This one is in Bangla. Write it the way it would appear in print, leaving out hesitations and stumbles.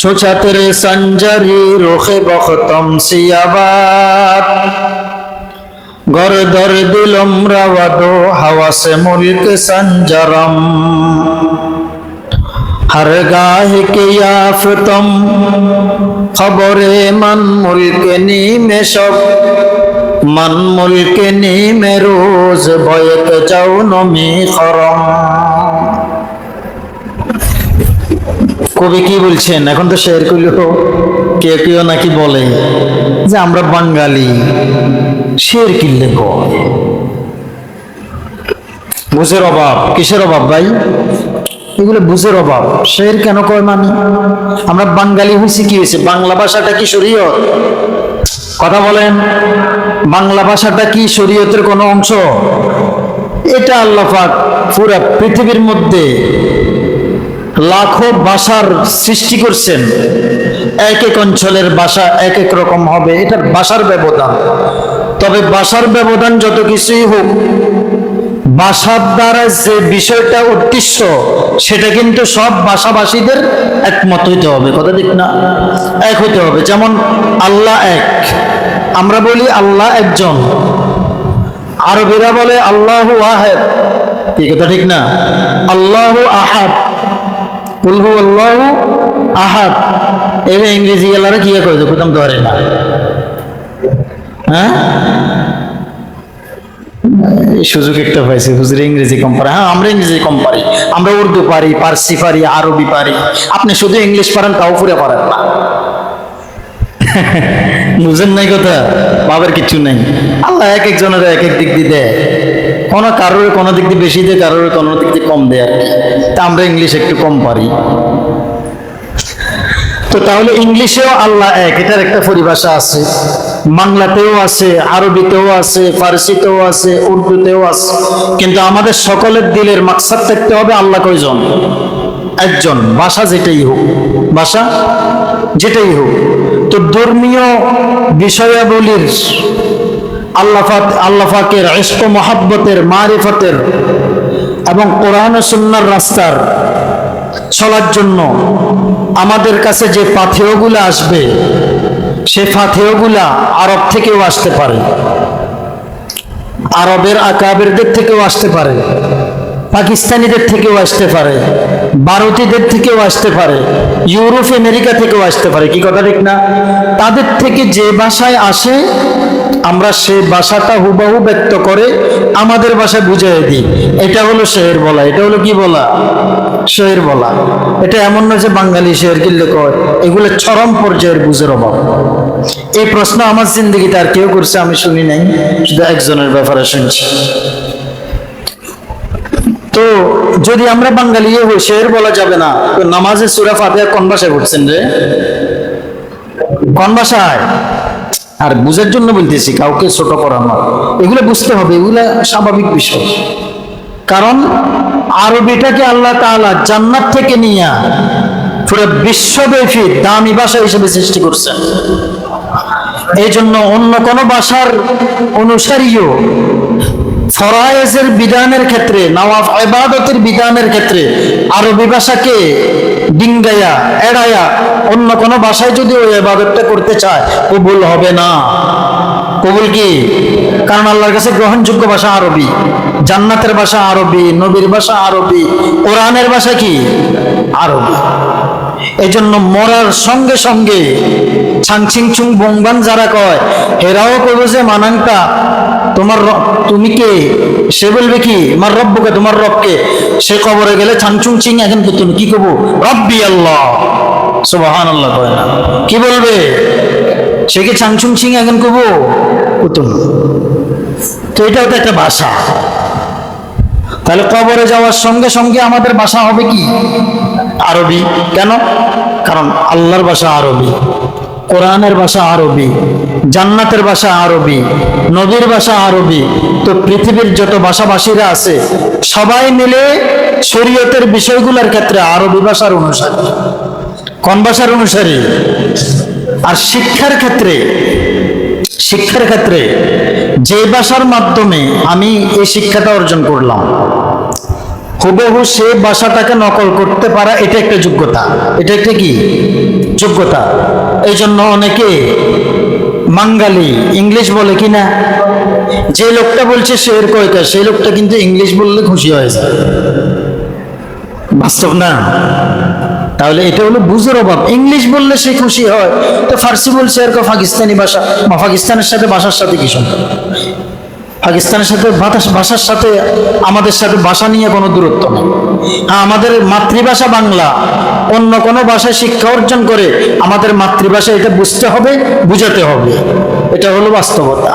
छुछा तेरे संजरी रुखे बख्तम सियाबात गर दर दिलम रवदो हवा से मुल्क संजरम हर गाह के याफ्तम खबरे मन मुल्क नी में शब मन मुल्क नी में रोज भयक जाओ नमी खरम। কবি কি বলছেন? এখন তো শের করলেও কেউ কেউ নাকি বলে যে আমরা বাঙালি, শের কিনলে কয় বুঝের অভাব। কিসের অভাব ভাই? এগুলো বুঝের অভাব। শের কেন কয়? মানে আমরা বাঙালি হয়েছি, কি হয়েছে? বাংলা ভাষাটা কি শরীয়ত? কথা বলেন, বাংলা ভাষাটা কি শরীয়তের কোনো অংশ? এটা আল্লাহ পাক পুরা পৃথিবীর মধ্যে লাখো ভাষার সৃষ্টি করছেন, এক এক অঞ্চলের ভাষা এক এক রকম হবে, এটা ভাষার ব্যবধান। তবে ভাষার ব্যবধান যত কিছুই হোক, ভাষার দ্বারা যে বিষয়টা উদ্দেশ্য সেটা কিন্তু সব ভাষাভাষীদের একমত হইতে হবে। কথা ঠিক না? এক হইতে হবে। যেমন আল্লাহ এক, আমরা বলি আল্লাহ একজন, আরবিরা বলে আল্লাহু আহাদ। কি কথা ঠিক না? আল্লাহু আহাদ, কুল হু আল্লাহু আহাদ। এর ইংরেজি গেলারা কি কই তো প্রথম ধরে না। হ্যাঁ, এই সুযোগ একটা পাইছি, হুজুর ইংরেজি কম পারে। হ্যাঁ, আমরা ইংরেজি কম পারি, আমরা উর্দু পারি, পার্সি পারি, আরবি পারি। আপনি শুধু ইংলিশ পারেন, তাও পুরে পারেন না। বুঝেন নাই কথা? বাবার কিছু নেই। আল্লাহ এক একজনের এক এক দিক দিয়ে দেয়, কারোর কোনো দিক দিয়ে বেশি দেয়, কারোর কোনো দিক দিয়ে কম দেয় আর কি। তা আমরা ইংলিশ একটু কম পারি। তো তাহলে ইংলিশেও আল্লাহ এক, এটার একটা পরিভাষা আছে। বাংলাতেও আছে, আরবিতেও আছে, ফার্সিতেও আছে, উর্দুতেও আছে। কিন্তু আমাদের সকলের দিলের মাকসাদ থাকতে হবে আল্লাহ কয়জন? একজন। ভাষা যেটাই হোক, ভাষা যেটাই হোক। তো ধর্মীয় বিষয়াবলীর আল্লাহ পাকের ইশক মহব্বতের, মারিফতের এবং কোরআন ও সুন্নাহর রাস্তার চলার জন্য আমাদের কাছে যে পাথেয়গুলো আসবে, সে পাথেয়গুলা আরব থেকেও আসতে পারে, আরবের আকাবেরদের থেকেও আসতে পারে, পাকিস্তানিদের থেকেও আসতে পারে, ভারতীয়দের থেকেও আসতে পারে, ইউরোপ আমেরিকা থেকেও আসতে পারে। কি কথা ঠিক না? তাদের থেকে যে ভাষায় আসে, আমরা সে ভাষাটা হুবহু ব্যক্ত করে আমাদের ভাষায় বুঝিয়ে দিই। এটা হলো শের বলা। এটা হলো কি বলা? শের বলা। এটা এমন না যে বাঙালি শের কিনলে কয়। এগুলো চরম পর্যায়ের বুঝের অভাব। এই প্রশ্ন আমার জিন্দগিতে আর কেউ করছে আমি শুনি নাই, শুধু একজনের ব্যাপারে শুনছি। তো যদি আমরা বাঙালি হই, শের বলা যাবে না। তো নামাজে সূরা ফাতিহা কোন ভাষায় পড়ছেন রে? কোন ভাষায়? আর বুঝার জন্য বলতেছি, কাউকে ছোট করা না। এগুলো বুঝতে হবে, এগুলো স্বাভাবিক বিষয়। কারণ আরবিটাকে আল্লাহ তাআলা জান্নাত থেকে নিয়ে পুরো বিশ্বব্যাপী দামি ভাষা হিসেবে সৃষ্টি করছেন। এই জন্য অন্য কোন ভাষার অনুসারীও ফরায়েজের বিধানের ক্ষেত্রে, নওয়াফ ইবাদতের বিধানের ক্ষেত্রে আরবি ভাষাকে ডিঙ্গায়া এড়ায়া অন্য কোন ভাষায় যদি ওই ইবাদতটা করতে চায়, কবুল হবে না। কবুল কি? কারণ আল্লাহর কাছে গ্রহণযোগ্য ভাষা আরবি, জান্নাতের ভাষা আরবি, নবীর ভাষা আরবি, কোরআনের ভাষা কি? আরবি। এই জন্য মরার সঙ্গে সঙ্গে ছাংছিং ছুং বংবান যারা কয়, এরাও কইবে যে মানাংটা তুমি কে? সে বলবে কি? আমার রব্বকে, তোমার রবকে। সে কবরে গেলে ছাংছুং চিং এখন তুমি কি কব? রব্বি আল্লাহ, সুবহানাল্লাহ কয় না। কি বলবে? সে কি ছাংছুং চিং এখন কব? তো এটাও তো একটা ভাষা। তাহলে কবরে যাওয়ার সঙ্গে সঙ্গে আমাদের ভাষা হবে কি? আরবি। কেন? কারণ আল্লাহর ভাষা আরবি, কোরআনের ভাষা আরবি, জান্নাতের ভাষা আরবি, নবীর ভাষা আরবি। তো পৃথিবীর যত ভাষাভাষীরা আছে সবাই মিলে শরীয়তের বিষয়গুলোর ক্ষেত্রে আরবি ভাষার অনুসারী। কোন ভাষার অনুসারী? আর শিক্ষার ক্ষেত্রে যে ভাষার মাধ্যমে আমি এই শিক্ষাটা অর্জন করলাম, হুবহু সে ভাষাটাকে নকল করতে পারা, এটা একটা যোগ্যতা। এটা একটা কি যোগ্যতা। এই জন্য অনেকে বাঙালি ইংলিশ বলে কিনা, যে লোকটা বলছে শের কয়টা, সেই লোকটা কিন্তু ইংলিশ বললে খুশি হয়ে যায়। বাস্তব না? তাহলে এটা হলো বুঝের অভাব। ইংলিশ বললে সে খুশি হয়, তো ফার্সি বলছে আর পাকিস্তানি ভাষা, পাকিস্তানের সাথে ভাষার সাথে কি সম্পর্ক? পাকিস্তানের সাথে ভাষার সাথে আমাদের সাথে ভাষা নিয়ে কোনো দূরত্ব নেই। হ্যাঁ, আমাদের মাতৃভাষা বাংলা, অন্য কোনো ভাষায় শিক্ষা অর্জন করে আমাদের মাতৃভাষা এটা বুঝতে হবে, বুঝাতে হবে। এটা হলো বাস্তবতা।